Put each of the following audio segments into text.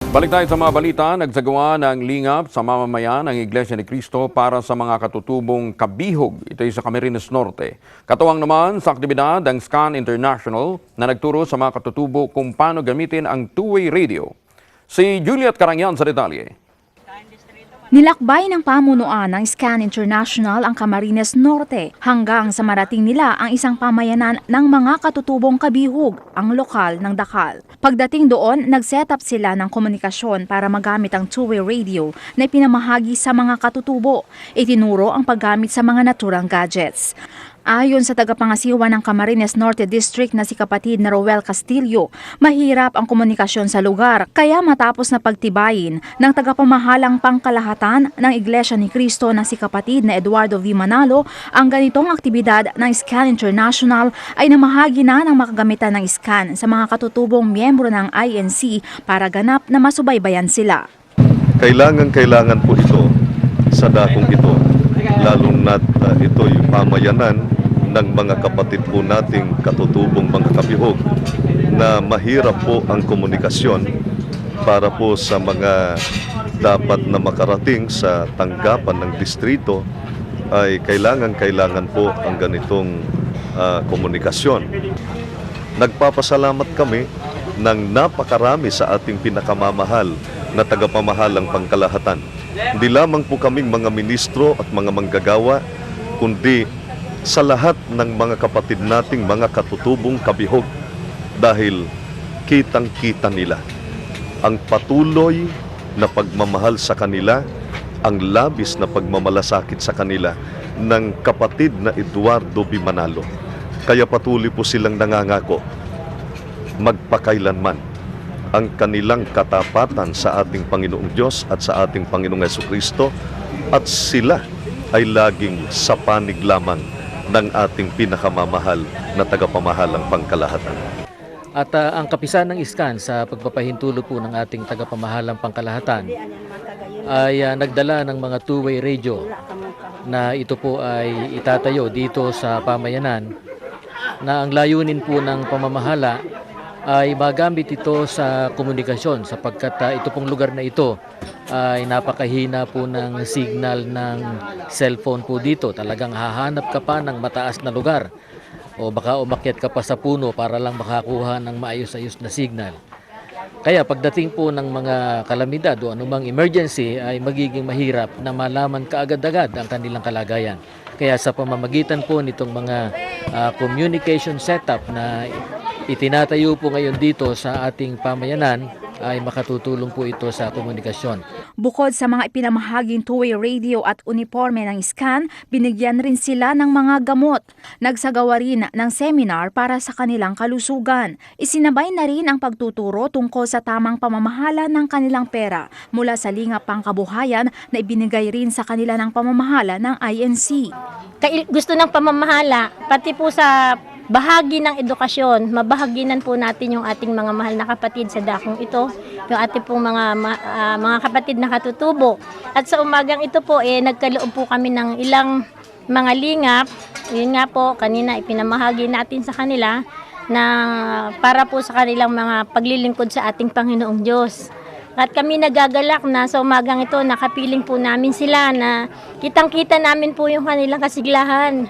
Balik tayo sa mga balita, nagsagawa ng lingap sa mamamayan ng Iglesia ni Cristo para sa mga katutubong kabihog. Ito ay sa Camarines Norte. Katuwang naman sa aktibidad ang SCAN International na nagturo sa mga katutubo kung paano gamitin ang two-way radio. Si Juliet Carangyan sa detalye. Nilakbay ng pamunuan ng SCAN International ang Camarines Norte hanggang sa marating nila ang isang pamayanan ng mga katutubong kabihog, ang lokal ng Dakal. Pagdating doon, nag-set up sila ng komunikasyon para magamit ang two-way radio na ipinamahagi sa mga katutubo. Itinuro ang paggamit sa mga naturang gadgets. Ayon sa tagapangasiwa ng Camarines Norte District na si kapatid na Roel Castillo, mahirap ang komunikasyon sa lugar. Kaya matapos na pagtibayin ng tagapamahalang pangkalahatan ng Iglesia ni Cristo na si kapatid na Eduardo V. Manalo, ang ganitong aktibidad ng SCAN International ay namahagi na ng makagamitan ng SCAN sa mga katutubong miyembro ng INC para ganap na masubaybayan sila. Kailangan po ito sa dakong ito, lalong na ito yung pamayanan ng mga kapatid po nating katutubong mga kabihog na mahirap po ang komunikasyon para po sa mga dapat na makarating sa tanggapan ng distrito ay kailangan po ang ganitong komunikasyon. Nagpapasalamat kami ng napakarami sa ating pinakamamahal na tagapamahalang pangkalahatan. Hindi lamang po kaming mga ministro at mga manggagawa, kundi sa lahat ng mga kapatid nating mga katutubong kabihog dahil kitang-kita nila ang patuloy na pagmamahal sa kanila, ang labis na pagmamalasakit sa kanila ng kapatid na Eduardo V. Manalo. Kaya patuloy po silang nangangako magpakailanman ang kanilang katapatan sa ating Panginoong Diyos at sa ating Panginoong Jesucristo, at sila ay laging sa panig lamang ng ating pinakamamahal na tagapamahalang pangkalahatan. At ang kapisan ng SCAN sa pagpapahintulot po ng ating tagapamahalang pangkalahatan ay nagdala ng mga two-way radio na ito po ay itatayo dito sa pamayanan, na ang layunin po ng pamamahala ay magamit ito sa komunikasyon sapagkat ito pong lugar na ito ay napakahina po ng signal ng cellphone po dito. Talagang hahanap ka pa ng mataas na lugar o baka umakyat ka pa sa puno para lang makakuha ng maayos-ayos na signal. Kaya pagdating po ng mga kalamidad o anumang emergency ay magiging mahirap na malaman kaagad-agad ang kanilang kalagayan. Kaya sa pamamagitan po nitong mga communication setup na itinatayo po ngayon dito sa ating pamayanan, ay makatutulong po ito sa komunikasyon. Bukod sa mga ipinamahaging two-way radio at uniforme ng SCAN, binigyan rin sila ng mga gamot. Nagsagawa rin ng seminar para sa kanilang kalusugan. Isinabay na rin ang pagtuturo tungkol sa tamang pamamahala ng kanilang pera mula sa lingap pangkabuhayan na ibinigay rin sa kanila ng pamamahala ng INC. Gusto ng pamamahala, pati po sa bahagi ng edukasyon, mabahaginan po natin yung ating mga mahal na kapatid sa dakong ito, yung ating pong mga kapatid na katutubo. At sa umagang ito po, nagkaloob po kami ng ilang mga lingap. Yun nga po, kanina ipinamahagi natin sa kanila na para po sa kanilang mga paglilingkod sa ating Panginoong Diyos. At kami nagagalak na sa umagang ito, nakapiling po namin sila na kitang-kita namin po yung kanilang kasiglahan.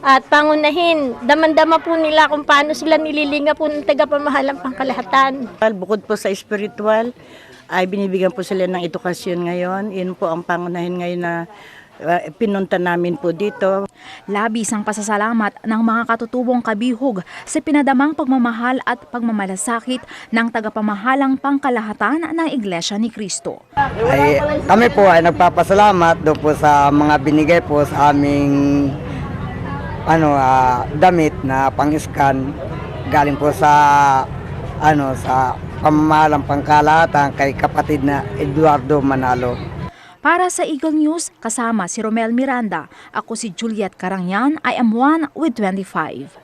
At pangunahin, daman-dama po nila kung paano sila nililinga po ng tagapamahalang pangkalahatan. Bukod po sa spiritual, ay binibigyan po sila ng edukasyon ngayon. Yun po ang pangunahin ngayon na pinunta namin po dito. Labis ang pasasalamat ng mga katutubong kabihog sa pinadamang pagmamahal at pagmamalasakit ng tagapamahalang pangkalahatan ng Iglesia ni Cristo. Kami po ay nagpapasalamat do po sa mga binigay po sa aming damit na pang-SCAN galing po sa sa pamamahalang pangkalahatan kay kapatid na Eduardo Manalo. Para sa Eagle News, kasama si Romel Miranda, ako si Juliet Carangyan, I am one with 25.